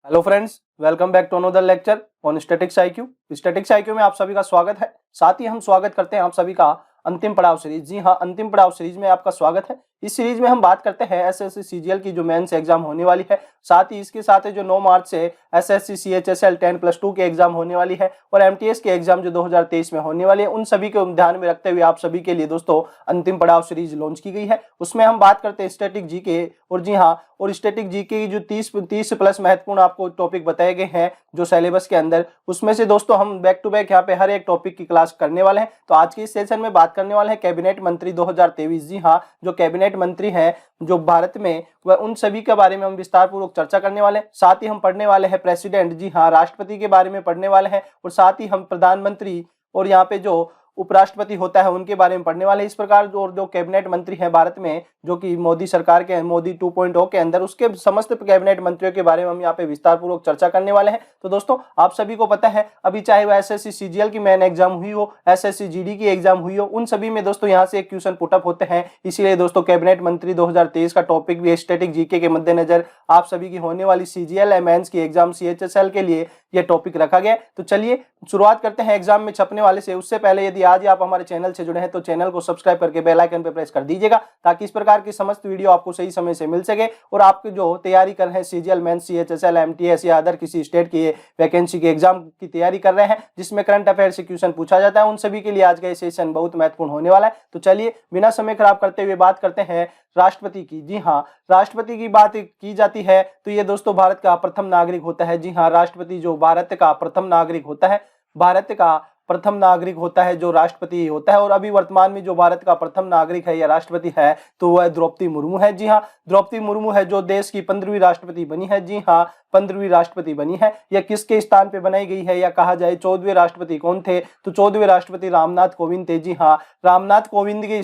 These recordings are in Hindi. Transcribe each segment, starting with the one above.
Hello friends, welcome back to another lecture on statics IQ. Statics IQ में आप सभी का स्वागत है। साथ ही हम स्वागत करते हैं आप सभी का अंतिम पड़ाव सीरीज। जी हाँ, अंतिम पड़ाव सीरीज में आपका स्वागत है। इस सीरीज में हम बात करते हैं एसएससी सीजीएल की जो मेंस एग्जाम होने वाली है। साथ ही इसके साथ जो 9 मार्च से एसएससी सीएचएसएल 10+2 के एग्जाम होने वाली है और एमटीएस के एग्जाम जो 2023 में होने वाले हैं, उन सभी को ध्यान में रखते हुए आप सभी के लिए दोस्तों अंतिम पड़ाव सीरीज लॉन्च की गई है। उसमें हम बात करते हैं स्टैटिक जीके और जी हाँ, और स्टैटिक जीके की जो 30 प्लस महत्वपूर्ण आपको टॉपिक बताए गए हैं जो सिलेबस के अंदर, उसमें से दोस्तों हम बैक टू बैक यहाँ पे हर एक टॉपिक की क्लास करने वाले हैं। तो आज के इस सेशन में बात करने वाले हैं कैबिनेट मंत्री 2023। जी हाँ, जो कैबिनेट मंत्री हैं जो भारत में, वह उन सभी के बारे में हम विस्तार पूर्वक चर्चा करने वाले हैं। साथ ही हम पढ़ने वाले हैं प्रेसिडेंट, जी हाँ, राष्ट्रपति के बारे में पढ़ने वाले हैं और साथ ही हम प्रधानमंत्री और यहाँ पे जो उपराष्ट्रपति होता है उनके बारे में पढ़ने वाले हैं। इस प्रकार जो कैबिनेट मंत्री हैं भारत में, जो कि मोदी सरकार के मोदी 2.0 के अंदर, उसके समस्त कैबिनेट मंत्रियों के बारे में हम यहाँ पे विस्तार पूर्वक चर्चा करने वाले हैं। तो दोस्तों आप सभी को पता है, अभी चाहे वह एसएससी सीजीएल की मेन एग्जाम हुई हो, एसएससी जीडी की एग्जाम हुई हो, उन सभी में दोस्तों यहाँ से एक क्वेश्चन पुटअप होते हैं। इसीलिए दोस्तों कैबिनेट मंत्री 2023 का टॉपिक भी स्टैटिक जीके के मद्देनजर आप सभी की होने वाली सीजीएल मेंस की एग्जाम सीएचएसएल के लिए यह टॉपिक रखा गया। तो चलिए शुरुआत करते हैं एग्जाम में छपने वाले से। उससे पहले यदि आज आप हमारे चैनल से जुड़े हैं तो चैनल को सब्सक्राइब करके बेल आइकन पर प्रेस कर दीजिएगा, ताकि इस प्रकार की समस्त वीडियो आपको सही समय से मिल सके और आपके जो तैयारी कर रहे हैं सीजीएल मेंस सीएचएसएल एमटीएस या अदर किसी स्टेट की वैकेंसी के एग्जाम की तैयारी कर रहे हैं जिसमें करंट अफेयर से क्वेश्चन पूछा जाता है, उन सभी के लिए आज का ये सेशन बहुत महत्वपूर्ण होने वाला है। तो चलिए बिना समय खराब करते हुए बात करते हैं राष्ट्रपति की। जी हाँ, राष्ट्रपति की बात की जाती है तो ये दोस्तों भारत का प्रथम नागरिक होता है। जी हाँ, राष्ट्रपति जो भारत का प्रथम नागरिक होता है, भारत का प्रथम नागरिक होता है जो राष्ट्रपति होता है। और अभी वर्तमान में जो भारत का प्रथम नागरिक है या राष्ट्रपति है तो वह द्रौपदी मुर्मू है। जी हाँ, द्रौपदी मुर्मू है जो देश की 15वीं राष्ट्रपति बनी है। जी हाँ, 15वीं राष्ट्रपति बनी है। यह किसके स्थान पे बनाई गई है, या कहा जाए 14वें राष्ट्रपति कौन थे, तो 14वें राष्ट्रपति रामनाथ कोविंद थे। जी हाँ, रामनाथ कोविंद के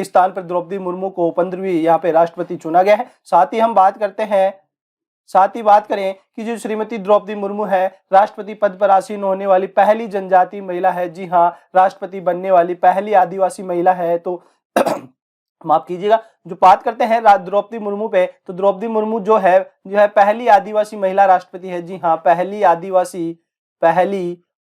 स्थान पर द्रौपदी मुर्मू को 15वीं यहाँ पे राष्ट्रपति चुना गया है। साथ ही बात करें कि जो श्रीमती द्रौपदी मुर्मू है, राष्ट्रपति पद पर आसीन होने वाली पहली जनजातीय महिला है। जी हाँ, राष्ट्रपति बनने वाली पहली आदिवासी महिला है। तो माफ कीजिएगा, जो बात करते हैं द्रौपदी मुर्मू पे, तो द्रौपदी मुर्मू जो है पहली आदिवासी महिला राष्ट्रपति है। जी हाँ, पहली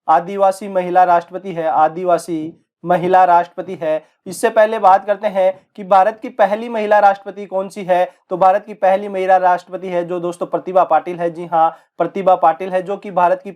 आदिवासी महिला राष्ट्रपति है, आदिवासी महिला राष्ट्रपति है। इससे पहले बात करते हैं कि भारत की पहली महिला राष्ट्रपति कौन सी है, तो भारत की पहली महिला राष्ट्रपति है जो दोस्तों प्रतिभा पाटिल है। जी हाँ, प्रतिभा पाटिल है जो कि भारत की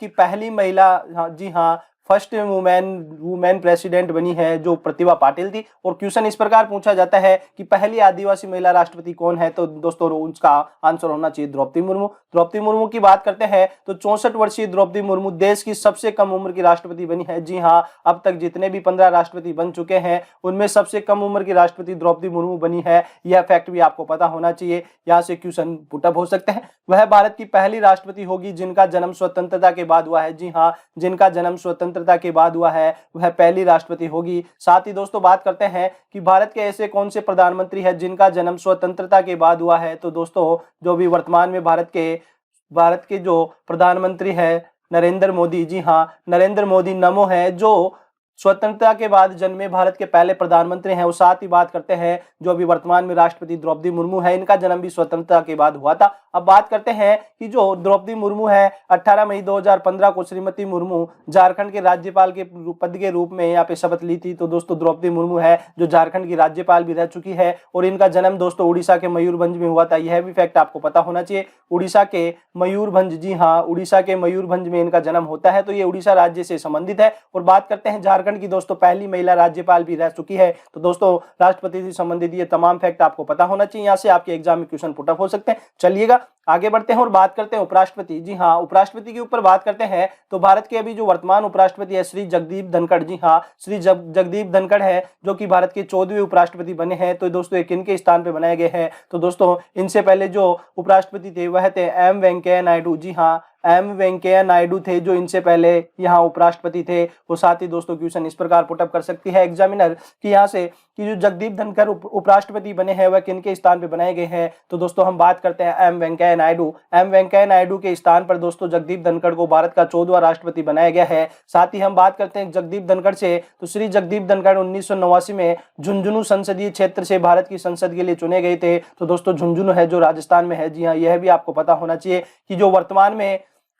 पहली महिला, जी हाँ, फर्स्ट वुमेन प्रेसिडेंट बनी है जो प्रतिभा पाटिल थी। और क्वेश्चन इस प्रकार पूछा जाता है कि पहली आदिवासी महिला राष्ट्रपति कौन है, तो दोस्तों उसका आंसर होना चाहिए द्रौपदी मुर्मू। द्रौपदी मुर्मू की बात करते हैं तो 64 वर्षीय द्रौपदी मुर्मू देश की सबसे कम उम्र की राष्ट्रपति बनी है। जी हाँ, अब तक जितने भी 15 राष्ट्रपति बन चुके हैं उनमें सबसे कम उम्र की राष्ट्रपति द्रौपदी मुर्मू बनी है। यह फैक्ट भी आपको पता होना चाहिए, यहाँ से क्वेश्चन पुटअप हो सकते हैं। वह भारत की पहली राष्ट्रपति होगी जिनका जन्म स्वतंत्रता के बाद हुआ है। जी हाँ, जिनका जन्म स्वतंत्रता के बाद हुआ है वह पहली राष्ट्रपति होगी। साथ ही दोस्तों बात करते हैं कि भारत के ऐसे कौन से प्रधानमंत्री हैं जिनका जन्म स्वतंत्रता के बाद हुआ है, तो दोस्तों जो भी वर्तमान में भारत के जो प्रधानमंत्री है नरेंद्र मोदी। जी हाँ, नरेंद्र मोदी नमो है जो स्वतंत्रता के बाद जन्मे भारत के पहले प्रधानमंत्री हैं। और साथ ही बात करते हैं जो अभी वर्तमान में राष्ट्रपति द्रौपदी मुर्मू है, इनका जन्म भी स्वतंत्रता के बाद हुआ था। अब बात करते हैं कि जो द्रौपदी मुर्मू है, 18 मई 2015 को श्रीमती मुर्मू झारखंड के राज्यपाल के पद के रूप में यहाँ पे शपथ ली थी। तो दोस्तों द्रौपदी मुर्मू है जो झारखंड की राज्यपाल भी रह चुकी है। और इनका जन्म दोस्तों उड़ीसा के मयूरभंज में हुआ था। यह भी फैक्ट आपको पता होना चाहिए, उड़ीसा के मयूरभंज। जी हाँ, उड़ीसा के मयूरभंज में इनका जन्म होता है, तो ये उड़ीसा राज्य से संबंधित है। और बात करते हैं झारखंड की, दोस्तों पहली महिला राज्यपाल भी रह चुकी है। तो दोस्तों राष्ट्रपति से संबंधित ये तमाम फैक्ट आपको पता होना चाहिए, यहाँ से आपके एग्जाम में क्वेश्चन पुटअप हो सकते हैं। चलिएगा आगे बढ़ते हैं और बात करते हैं उपराष्ट्रपति। जी हाँ, उपराष्ट्रपति के ऊपर बात करते हैं तो भारत के अभी जो वर्तमान उपराष्ट्रपति है श्री जगदीप धनखड़। जी हाँ, श्री जगदीप धनखड़ है जो कि भारत के 14वें उपराष्ट्रपति बने हैं। तो दोस्तों एक इनके स्थान पे बनाए गए हैं। तो दोस्तों इनसे पहले जो उपराष्ट्रपति थे वह थे एम वेंकैया नायडू। जी हाँ, एम वेंकैया नायडू थे जो इनसे पहले यहाँ उपराष्ट्रपति थे। वो साथ ही दोस्तों क्वेश्चन इस प्रकार पुटअप कर सकती है एग्जामिनर कि यहाँ से कि जो जगदीप धनखड़ उपराष्ट्रपति बने हैं वह किनके स्थान पे बनाए गए हैं। तो दोस्तों हम बात करते हैं एम वेंकैया नायडू। एम वेंकैया नायडू के स्थान पर दोस्तों जगदीप धनखड़ को भारत का 14वां राष्ट्रपति बनाया गया है। साथ ही हम बात करते हैं जगदीप धनखड़ से, तो श्री जगदीप धनखड़ 1989 में झुंझुनू संसदीय क्षेत्र से भारत की संसद के लिए चुने गए थे। तो दोस्तों झुंझुनू है जो राजस्थान में है, जी हाँ, यह भी आपको पता होना चाहिए कि जो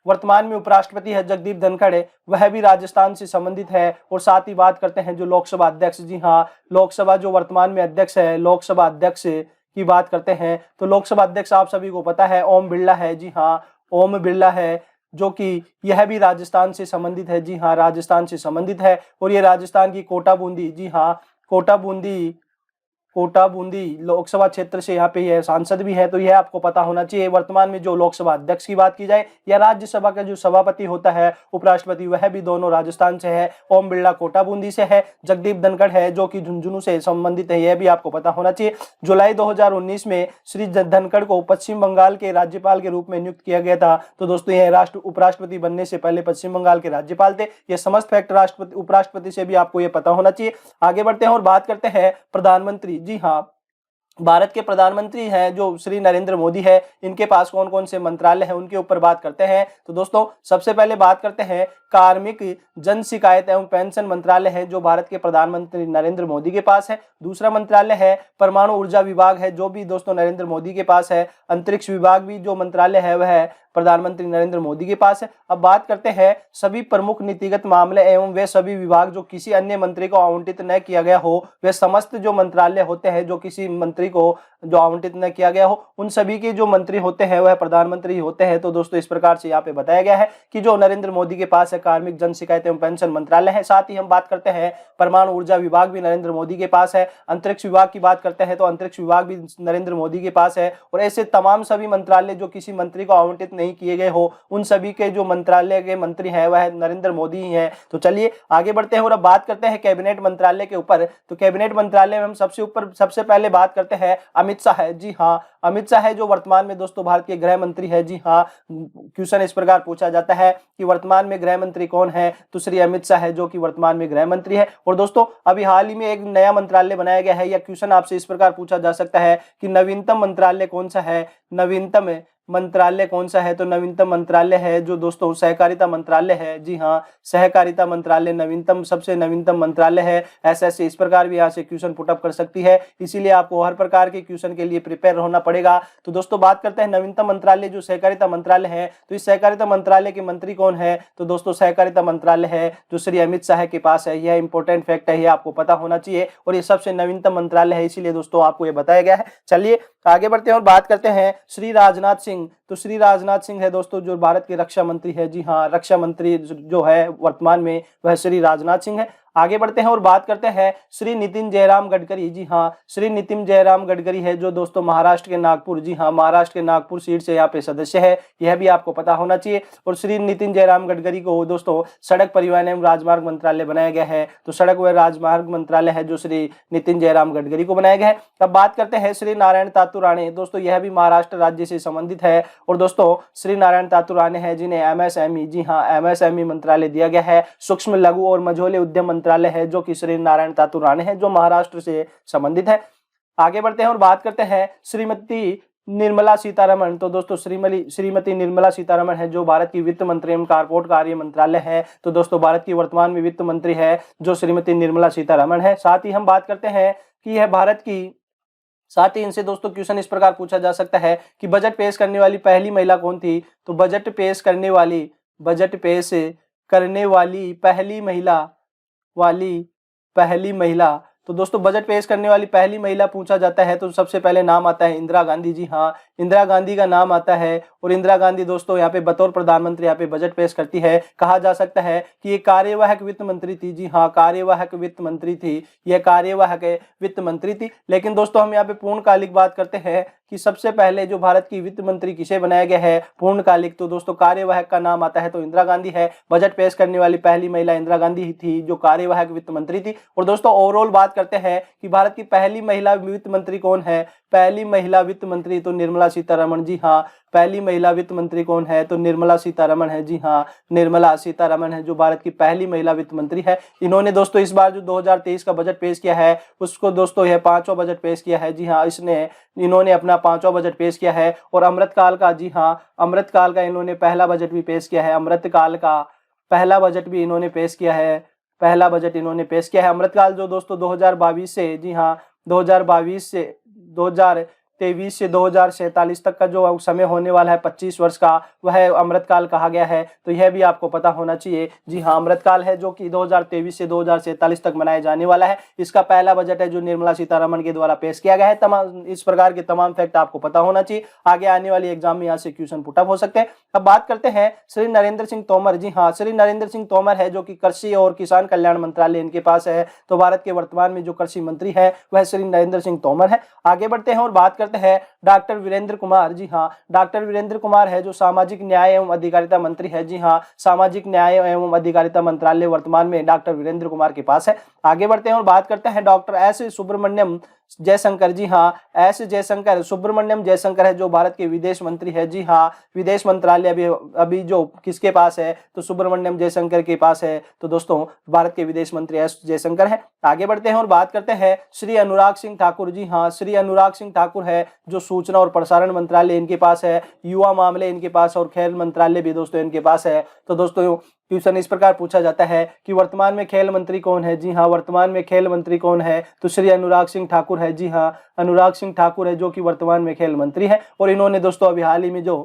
वर्तमान में उपराष्ट्रपति है जगदीप धनखड़ वह भी राजस्थान से संबंधित है। और साथ ही बात करते हैं जो लोकसभा अध्यक्ष, जी हाँ, लोकसभा जो वर्तमान में अध्यक्ष है, लोकसभा अध्यक्ष की बात करते हैं तो लोकसभा अध्यक्ष आप सभी को पता है ओम बिरला है, जी हाँ, ओम बिरला है, जो कि यह भी राजस्थान से संबंधित है, जी हाँ, राजस्थान से संबंधित है। और ये राजस्थान की कोटा बूंदी, जी हाँ, कोटा बूंदी लोकसभा क्षेत्र से यहाँ पे यह सांसद भी है। तो यह आपको पता होना चाहिए। वर्तमान में जो लोकसभा अध्यक्ष की बात की जाए या राज्यसभा का जो सभापति होता है उपराष्ट्रपति, वह भी दोनों राजस्थान से है। ओम बिरला कोटा बूंदी से है, जगदीप धनखड़ है जो कि झुंझुनू से संबंधित है, यह भी आपको पता होना चाहिए। जुलाई 2019 में श्री धनखड़ को पश्चिम बंगाल के राज्यपाल के रूप में नियुक्त किया गया था। तो दोस्तों यह उपराष्ट्रपति बनने से पहले पश्चिम बंगाल के राज्यपाल थे। यह समस्त फैक्ट उपराष्ट्रपति से भी आपको यह पता होना चाहिए। आगे बढ़ते हैं और बात करते हैं प्रधानमंत्री, जी हाँ, भारत के प्रधानमंत्री हैं जो श्री नरेंद्र मोदी है। इनके पास कौन कौन से मंत्रालय हैं उनके ऊपर बात करते हैं। तो दोस्तों सबसे पहले बात करते हैं कार्मिक जन शिकायत एवं पेंशन मंत्रालय है जो भारत के प्रधानमंत्री नरेंद्र मोदी के पास है। दूसरा मंत्रालय है परमाणु ऊर्जा विभाग है जो भी दोस्तों नरेंद्र मोदी के पास है। अंतरिक्ष विभाग भी जो मंत्रालय है वह प्रधानमंत्री नरेंद्र मोदी के पास है। अब बात करते हैं सभी प्रमुख नीतिगत मामले एवं वे सभी विभाग जो किसी अन्य मंत्री को आवंटित न किया गया हो, वे समस्त जो मंत्रालय होते हैं जो किसी मंत्री को जो आवंटित न किया गया हो, उन सभी के जो मंत्री होते हैं वह प्रधानमंत्री होते हैं। तो दोस्तों इस प्रकार से यहाँ पे बताया गया है कि जो नरेंद्र मोदी के पास है कार्मिक जन शिकायत एवं पेंशन मंत्रालय है। साथ ही हम बात करते हैं परमाणु ऊर्जा विभाग भी नरेंद्र मोदी के पास है। अंतरिक्ष विभाग की बात करते हैं तो अंतरिक्ष विभाग भी नरेंद्र मोदी के पास है। और ऐसे तमाम सभी मंत्रालय जो किसी मंत्री को आवंटित नहीं किए गए हो, उन सभी के जो मंत्रालय के मंत्री हैं वह नरेंद्र मोदी ही है। तो चलिए आगे बढ़ते हैं और अब बात करते हैं कैबिनेट मंत्रालय के ऊपर। तो कैबिनेट मंत्रालय में हम सबसे पहले बात करते हैं अमित शाह है, जी हाँ, अमित शाह है जो वर्तमान में दोस्तों भारत के गृह मंत्री है। जी हाँ, क्वेश्चन इस प्रकार पूछा जाता है कि वर्तमान में गृह मंत्री कौन है, तो श्री अमित शाह है जो कि वर्तमान में गृह मंत्री है। और दोस्तों अभी हाल ही में एक नया मंत्रालय बनाया गया है, या क्वेश्चन आपसे इस प्रकार पूछा जा सकता है कि नवीनतम मंत्रालय कौन सा है, नवीनतम मंत्रालय कौन सा है, तो नवीनतम मंत्रालय है जो दोस्तों सहकारिता मंत्रालय है। जी हाँ, सहकारिता मंत्रालय नवीनतम, सबसे नवीनतम मंत्रालय है। ऐसे इस प्रकार भी यहाँ से क्वेश्चन पुटअप कर सकती है, इसीलिए आपको हर प्रकार के क्वेश्चन के लिए प्रिपेयर होना पड़ेगा। तो दोस्तों बात करते हैं नवीनतम मंत्रालय जो सहकारिता मंत्रालय है, तो इस सहकारिता मंत्रालय के मंत्री कौन है, तो दोस्तों सहकारिता मंत्रालय है जो श्री अमित शाह के पास है। यह इंपॉर्टेंट फैक्ट है, यह आपको पता होना चाहिए और ये सबसे नवीनतम मंत्रालय है, इसीलिए दोस्तों आपको ये बताया गया है। चलिए आगे बढ़ते हैं और बात करते हैं श्री राजनाथ सिंह। तो श्री राजनाथ सिंह है दोस्तों जो भारत के रक्षा मंत्री है। जी हाँ, रक्षा मंत्री जो है वर्तमान में वह श्री राजनाथ सिंह है। आगे बढ़ते हैं और बात करते हैं श्री नितिन जयराम गडकरी। जी हाँ, श्री नितिन जयराम गडकरी है जो दोस्तों महाराष्ट्र के नागपुर, जी हाँ, महाराष्ट्र के नागपुर सीट से यहाँ पे सदस्य है, यह भी आपको पता होना चाहिए। और श्री नितिन जयराम गडकरी को दोस्तों सड़क परिवहन एवं राजमार्ग मंत्रालय बनाया गया है। तो सड़क व राजमार्ग मंत्रालय है जो श्री नितिन जयराम गडकरी को बनाया गया है। अब बात करते हैं श्री नारायण तातू राणे। दोस्तों यह भी महाराष्ट्र राज्य से संबंधित है और दोस्तों श्री नारायण तातू राणे है जिन्हें एमएसएमई, जी हाँ, एमएसएमई मंत्रालय दिया गया है। सूक्ष्म लघु और मझोले उद्यम मंत्रालय है जो कि श्री नारायण तातू राणे है जो महाराष्ट्र से संबंधित है। आगे बढ़ते हैं और बात करते हैं श्रीमती निर्मला सीतारमण। तो दोस्तों श्रीमती निर्मला सीतारमण है जो भारत की वित्त मंत्री एवं कारपोरेट कार्य मंत्रालय है। तो दोस्तों भारत की वर्तमान में वित्त मंत्री है जो श्रीमती निर्मला सीतारमण है। साथ ही हम बात करते हैं कि यह भारत की, साथ ही इनसे दोस्तों क्वेश्चन इस प्रकार पूछा जा सकता है कि बजट पेश करने वाली पहली महिला कौन थी, तो बजट पेश करने वाली पहली महिला, तो दोस्तों बजट पेश करने वाली पहली महिला पूछा जाता है तो सबसे पहले नाम आता है इंदिरा गांधी। जी हाँ, इंदिरा गांधी का नाम आता है और इंदिरा गांधी दोस्तों यहाँ पे बतौर प्रधानमंत्री यहाँ पे बजट पेश करती है। कहा जा सकता है कि ये कार्यवाहक वित्त मंत्री थी। जी हाँ, कार्यवाहक वित्त मंत्री थी, यह कार्यवाहक वित्त मंत्री थी। लेकिन दोस्तों हम यहाँ पे पूर्णकालिक बात करते हैं कि सबसे पहले जो भारत की वित्त मंत्री किसे बनाया गया है पूर्णकालिक, तो दोस्तों कार्यवाहक का नाम आता है तो इंदिरा गांधी है। बजट पेश करने वाली पहली महिला इंदिरा गांधी थी जो कार्यवाहक वित्त मंत्री थी। और दोस्तों ओवरऑल बात करते हैं कि भारत की पहली महिला वित्त मंत्री कौन है, पहली महिला वित्त मंत्री तो निर्मला सीतारमण। जी हाँ, पहली महिला वित्त मंत्री कौन है, तो निर्मला सीतारमण है। जी हाँ, निर्मला सीतारमण है जो भारत की पहली महिला वित्त मंत्री है। इन्होंने दोस्तों इस बार जो 2023 का बजट पेश किया है उसको दोस्तों यह 5वां बजट पेश किया है। जी हाँ, इन्होंने अपना 5वां बजट पेश किया है। और अमृतकाल का, जी हाँ, अमृतकाल का इन्होंने पहला बजट भी पेश किया है। अमृतकाल का पहला बजट भी इन्होंने पेश किया है, पहला बजट इन्होंने पेश किया है। अमृतकाल जो दोस्तों 2022 से, जी हाँ, 2022 से 2023 से 2047 तक का जो समय होने वाला है 25 वर्ष का, वह अमृतकाल कहा गया है। तो यह भी आपको पता होना चाहिए। जी हाँ, अमृतकाल है जो कि 2023 से 2047 तक मनाया जाने वाला है। इसका पहला बजट है जो निर्मला सीतारमण के द्वारा पेश किया गया है। तमाम इस प्रकार के तमाम फैक्ट आपको पता होना चाहिए। आगे आने वाली एग्जाम में यहाँ से क्वेश्चन पुटअप हो सकते हैं। अब बात करते हैं श्री नरेंद्र सिंह तोमर। जी हाँ, श्री नरेंद्र सिंह तोमर है जो कि कृषि और किसान कल्याण मंत्रालय इनके पास है। तो भारत के वर्तमान में जो कृषि मंत्री है वह श्री नरेंद्र सिंह तोमर है। आगे बढ़ते हैं और बात करते हैं डॉक्टर वीरेंद्र कुमार। जी हाँ, डॉक्टर वीरेंद्र कुमार है जो सामाजिक न्याय एवं अधिकारिता मंत्री है। जी हाँ, सामाजिक न्याय एवं अधिकारिता मंत्रालय वर्तमान में डॉक्टर वीरेंद्र कुमार के पास है। आगे बढ़ते हैं और बात करते हैं डॉक्टर एस सुब्रमण्यम जयशंकर। जी हाँ, एस जयशंकर, सुब्रमण्यम जयशंकर है जो भारत के विदेश मंत्री है। जी हाँ, विदेश मंत्रालय अभी जो किसके पास है, तो सुब्रमण्यम जयशंकर के पास है। तो दोस्तों भारत के विदेश मंत्री एस जयशंकर है। आगे बढ़ते हैं और बात करते हैं श्री अनुराग सिंह ठाकुर। जी हाँ, श्री अनुराग सिंह ठाकुर है जो सूचना और प्रसारण मंत्रालय इनके पास है, युवा मामले इनके पास और खेल मंत्रालय भी दोस्तों इनके पास है। तो दोस्तों क्वेश्चन इस प्रकार पूछा जाता है कि वर्तमान में खेल मंत्री कौन है। जी हाँ, वर्तमान में खेल मंत्री कौन है, तो श्री अनुराग सिंह ठाकुर है। जी हाँ, अनुराग सिंह ठाकुर है जो कि वर्तमान में खेल मंत्री है। और इन्होंने दोस्तों अभी हाल ही में जो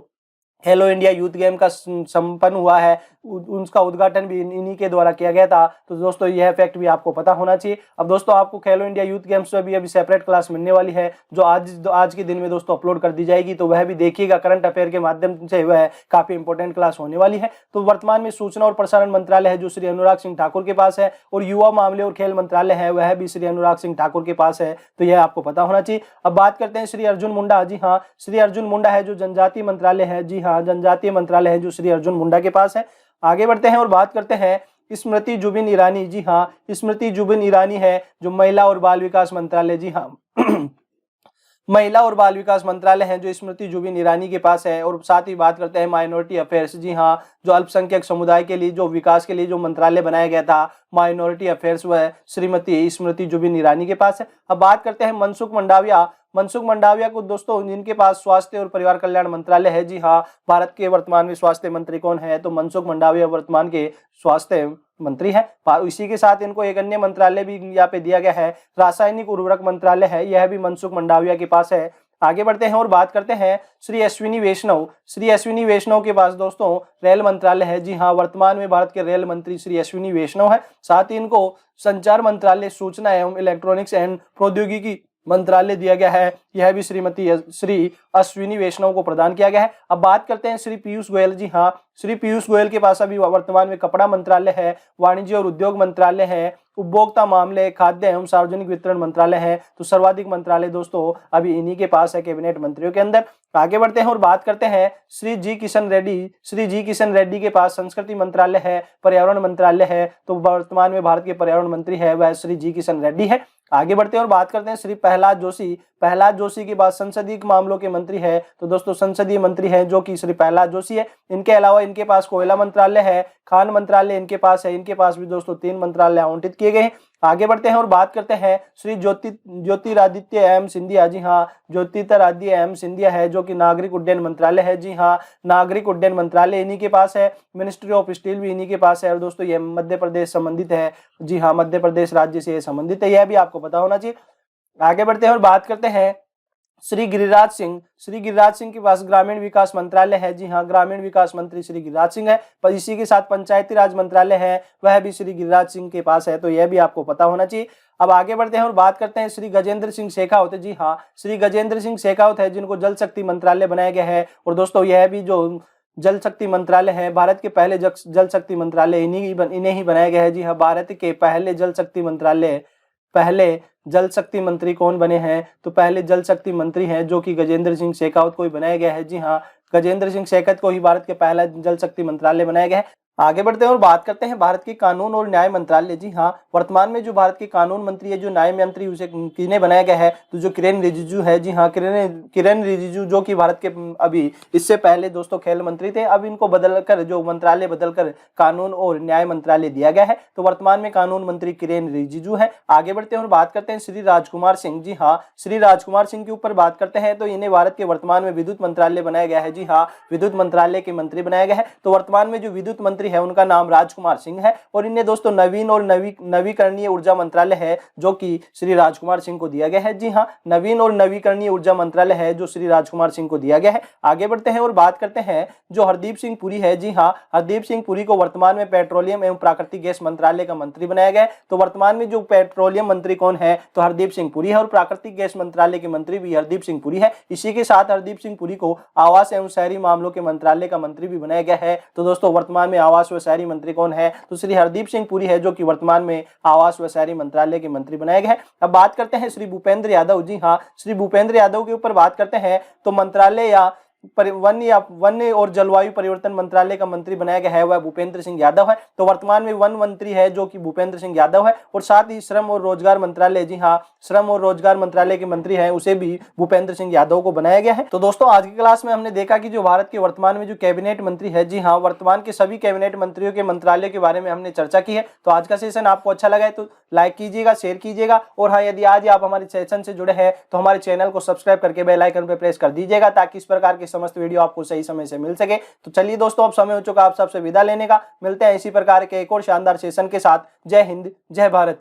खेलो इंडिया यूथ गेम का संपन्न हुआ है उसका उद्घाटन भी इन्हीं के द्वारा किया गया था। तो दोस्तों यह फैक्ट भी आपको पता होना चाहिए। अब दोस्तों आपको खेलो इंडिया यूथ गेम्स में भी अभी सेपरेट क्लास मिलने वाली है जो आज के दिन में दोस्तों अपलोड कर दी जाएगी। तो वह भी देखिएगा, करंट अफेयर के माध्यम से वह काफी इंपॉर्टेंट क्लास होने वाली है। तो वर्तमान में सूचना और प्रसारण मंत्रालय है जो श्री अनुराग सिंह ठाकुर के पास है, और युवा मामले और खेल मंत्रालय है वह भी श्री अनुराग सिंह ठाकुर के पास है। तो यह आपको पता होना चाहिए। अब बात करते हैं श्री अर्जुन मुंडा। जी हाँ, श्री अर्जुन मुंडा है जो जनजातीय मंत्रालय है। जी हाँ, जनजातीय मंत्रालय है जो श्री अर्जुन मुंडा के पास है। आगे बढ़ते हैं और बात करते हैं स्मृति जुबिन ईरानी। जी हाँ, स्मृति जुबिन ईरानी है जो महिला और बाल विकास मंत्रालय। जी हाँ महिला और बाल विकास मंत्रालय है जो स्मृति जुबिन ईरानी के पास है। और साथ ही बात करते हैं माइनॉरिटी अफेयर्स। जी हाँ, जो अल्पसंख्यक समुदाय के लिए जो विकास के लिए जो मंत्रालय बनाया गया था माइनॉरिटी अफेयर्स, वह श्रीमती स्मृति जुबिन ईरानी के पास है। अब बात करते हैं मनसुख मंडाविया। मनसुख मंडाविया को दोस्तों जिनके पास स्वास्थ्य और परिवार कल्याण मंत्रालय है। जी हाँ, भारत के वर्तमान में स्वास्थ्य मंत्री कौन है, तो मनसुख मंडाविया वर्तमान के स्वास्थ्य मंत्री है। इसी के साथ इनको एक अन्य मंत्रालय भी यहाँ पे दिया गया है, रासायनिक उर्वरक मंत्रालय है, यह भी मनसुख मंडाविया के पास है। आगे बढ़ते हैं और बात करते हैं श्री अश्विनी वैष्णव। श्री अश्विनी वैष्णव के पास दोस्तों रेल मंत्रालय है। जी हाँ, वर्तमान में भारत के रेल मंत्री श्री अश्विनी वैष्णव है। साथ ही इनको संचार मंत्रालय, सूचना एवं इलेक्ट्रॉनिक्स एंड प्रौद्योगिकी मंत्रालय दिया गया है, यह भी श्री अश्विनी वैष्णव को प्रदान किया गया है। अब बात करते हैं श्री पीयूष गोयल। जी हाँ, श्री पीयूष गोयल के पास अभी वर्तमान में कपड़ा मंत्रालय है, वाणिज्य और उद्योग मंत्रालय है, उपभोक्ता मामले, खाद्य एवं सार्वजनिक वितरण मंत्रालय है। तो सर्वाधिक मंत्रालय दोस्तों अभी इन्हीं के पास है कैबिनेट मंत्रियों के अंदर। आगे बढ़ते हैं और बात करते हैं श्री जी किशन रेड्डी। श्री जी किशन रेड्डी के पास संस्कृति मंत्रालय है, पर्यावरण मंत्रालय है। तो वर्तमान में भारत के पर्यावरण मंत्री है वह श्री जी किशन रेड्डी है। आगे बढ़ते हैं और बात करते हैं श्री प्रहलाद जोशी। प्रहलाद जोशी के पास संसदीय मामलों के मंत्री है। तो दोस्तों संसदीय मंत्री है जो कि श्री प्रहलाद जोशी है। इनके अलावा इनके पास कोयला मंत्रालय है, खान मंत्रालय इनके पास है। इनके पास भी दोस्तों 3 मंत्रालय आवंटित किए गए हैं। आगे बढ़ते हैं और बात करते हैं श्री ज्योतिरादित्य एम सिंधिया। जी हाँ, ज्योतिरादित्य एम सिंधिया है जो कि नागरिक उड्डयन मंत्रालय है। जी हाँ, नागरिक उड्डयन मंत्रालय इन्हीं के पास है। मिनिस्ट्री ऑफ स्टील भी इन्हीं के पास है। और दोस्तों ये मध्य प्रदेश संबंधित है। जी हाँ, मध्य प्रदेश राज्य से संबंधित है, यह भी आपको पता होना चाहिए। आगे बढ़ते हैं और बात करते हैं श्री गिरिराज सिंह। श्री गिरिराज सिंह के पास ग्रामीण विकास मंत्रालय है। जी हाँ, ग्रामीण विकास मंत्री श्री गिरिराज सिंह है। पर इसी के साथ पंचायती राज मंत्रालय है, वह भी श्री गिरिराज सिंह के पास है। तो यह भी आपको पता होना चाहिए। अब आगे बढ़ते हैं और बात करते हैं श्री गजेंद्र सिंह शेखावत। जी हाँ, श्री गजेंद्र सिंह शेखावत है जिनको जल शक्ति मंत्रालय बनाया गया है। और दोस्तों यह भी जो जल शक्ति मंत्रालय है, भारत के पहले जल शक्ति मंत्रालय इन्हें ही बनाया गया है। जी हाँ, भारत के पहले जल शक्ति मंत्री कौन बने हैं, तो पहले जल शक्ति मंत्री हैं जो कि गजेंद्र सिंह शेखावत को ही बनाया गया है। जी हाँ, गजेंद्र सिंह शेखावत को ही भारत के पहला जल शक्ति मंत्रालय बनाया गया है। आगे बढ़ते हैं और बात करते हैं भारत के कानून और न्याय मंत्रालय। जी हाँ, वर्तमान में जो भारत के कानून मंत्री है, जो न्याय मंत्री, उसे किन्हें बनाया गया है, तो जो किरेन रिजिजू है। जी हाँ, किरेन रिजिजू जो कि भारत के अभी इससे पहले दोस्तों खेल मंत्री थे, अब इनको बदलकर जो मंत्रालय बदलकर कानून और न्याय मंत्रालय दिया गया है। तो वर्तमान में कानून मंत्री किरेन रिजिजू है। आगे बढ़ते हैं और बात करते हैं श्री राजकुमार सिंह। जी हाँ, श्री राजकुमार सिंह के ऊपर बात करते हैं तो इन्हें भारत के वर्तमान में विद्युत मंत्रालय बनाया गया है। जी हाँ, विद्युत मंत्रालय के मंत्री बनाया गया है। तो वर्तमान में जो विद्युत मंत्री है उनका नाम राजकुमार सिंह है और इन्हें दोस्तों नवीन और नवीकरणीय ऊर्जा मंत्रालय है जो कि श्री राजकुमार सिंह को दिया गया है। जी हाँ, नवीन और नवीकरणीय ऊर्जा मंत्रालय है जो श्री राजकुमार सिंह को दिया गया है। आगे बढ़ते हैं और बात करते हैं जो हरदीप सिंह पुरी है। जी हाँ, हरदीप सिंह पुरी को वर्तमान में पेट्रोलियम एवं प्राकृतिक गैस मंत्रालय का मंत्री बनाया गया है। तो वर्तमान में जो पेट्रोलियम मंत्री कौन है, तो हरदीप सिंह पुरी है और प्राकृतिक गैस मंत्रालय के मंत्री भी हरदीप सिंह पुरी है। इसी के साथ हरदीप सिंह पुरी को आवास एवं शहरी मामलों के मंत्रालय का मंत्री भी बनाया गया है। तो दोस्तों वर्तमान में आवास व शहरी मंत्री कौन है, तो श्री हरदीप सिंह पुरी है जो कि वर्तमान में आवास व शहरी मंत्रालय के मंत्री बनाया गया है। अब बात करते हैं श्री भूपेंद्र यादव। जी हाँ, श्री भूपेंद्र यादव के ऊपर बात करते हैं तो मंत्रालय या वन और जलवायु परिवर्तन मंत्रालय का मंत्री बनाया गया है वह भूपेंद्र सिंह यादव है। तो वर्तमान में वन मंत्री है जो कि भूपेंद्र सिंह यादव है और साथ ही श्रम और रोजगार मंत्रालय, जी हाँ, श्रम और रोजगार मंत्रालय के मंत्री हैं, उसे भी भूपेंद्र सिंह यादव को बनाया गया है। तो दोस्तों आज की क्लास में हमने देखा कि जो भारत के वर्तमान में जो कैबिनेट मंत्री है, जी हाँ, वर्तमान के सभी कैबिनेट मंत्रियों के मंत्रालय के बारे में हमने चर्चा की है। तो आज का सेशन आपको अच्छा लगा है तो लाइक कीजिएगा, शेयर कीजिएगा और हाँ, यदि आज आप हमारे सेशन से जुड़े हैं तो हमारे चैनल को सब्सक्राइब करके बेल आइकन पर प्रेस कर दीजिएगा ताकि इस प्रकार के समस्त वीडियो आपको सही समय से मिल सके। तो चलिए दोस्तों, अब समय हो चुका आप सबसे विदा लेने का। मिलते हैं इसी प्रकार के एक और शानदार सेशन के साथ। जय हिंद, जय भारत।